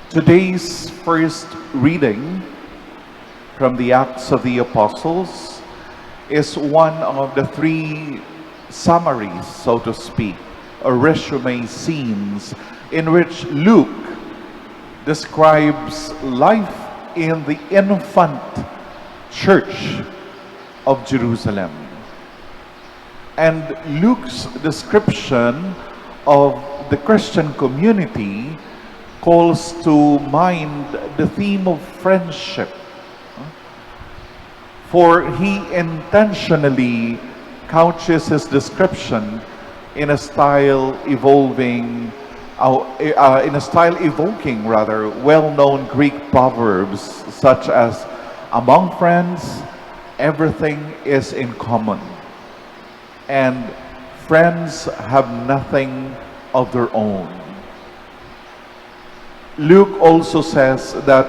Today's first reading from the Acts of the Apostles is one of the three summaries, so to speak, or resume scenes in which Luke describes life in the infant church of Jerusalem. And Luke's description of the Christian community calls to mind the theme of friendship. For he intentionally couches his description in a style evoking well-known Greek proverbs such as, "Among friends, everything is in common, and friends have nothing of their own." Luke also says that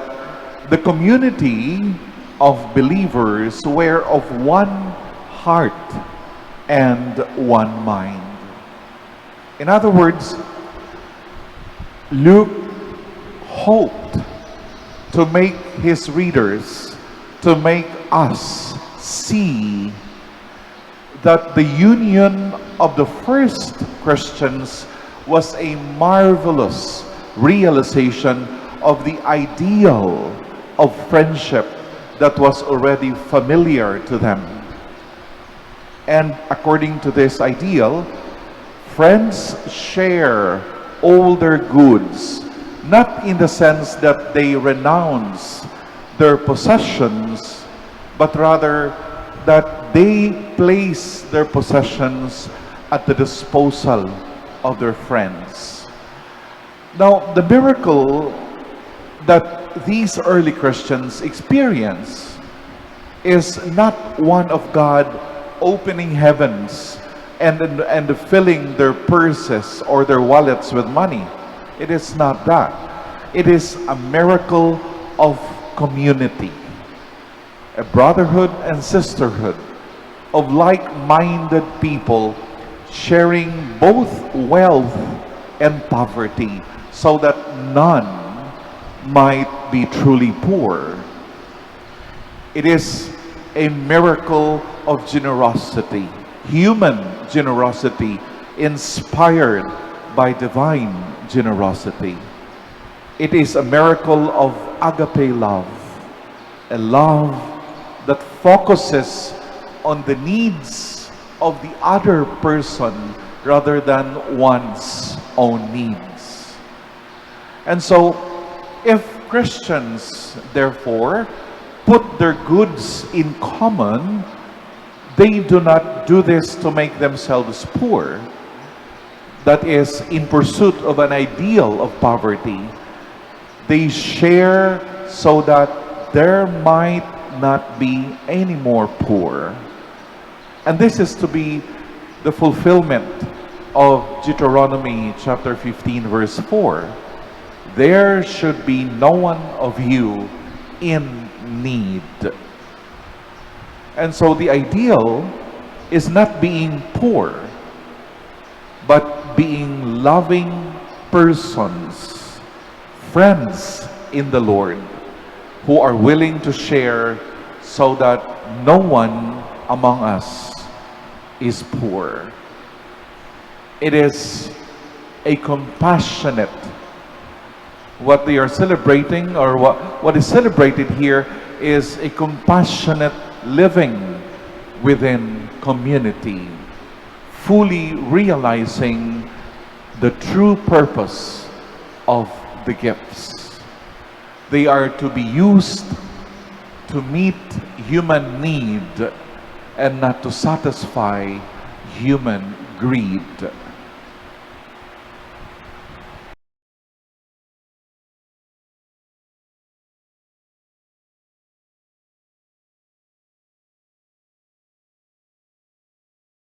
the community of believers were of one heart and one mind. In other words, Luke hoped to make his readers, to make us see that the union of the first Christians was a marvelous realization of the ideal of friendship that was already familiar to them. And according to this ideal, friends share all their goods, not in the sense that they renounce their possessions, but rather that they place their possessions at the disposal of their friends. Now, the miracle that these early Christians experience is not one of God opening heavens and filling their purses or their wallets with money. It is not that. It is a miracle of community, a brotherhood and sisterhood of like-minded people sharing both wealth and poverty, so that none might be truly poor. It is a miracle of generosity, human generosity inspired by divine generosity. It is a miracle of agape love, a love that focuses on the needs of the other person rather than one's own needs. And so, if Christians, therefore, put their goods in common, they do not do this to make themselves poor. That is, in pursuit of an ideal of poverty. They share so that there might not be any more poor. And this is to be the fulfillment of Deuteronomy chapter 15 verse 4. There should be no one of you in need. And so the ideal is not being poor, but being loving persons, friends in the Lord, who are willing to share so that no one among us is poor. It is a compassionate, what they are celebrating, or what is celebrated here is a compassionate living within community, fully realizing the true purpose of the gifts. They are to be used to meet human need and not to satisfy human greed.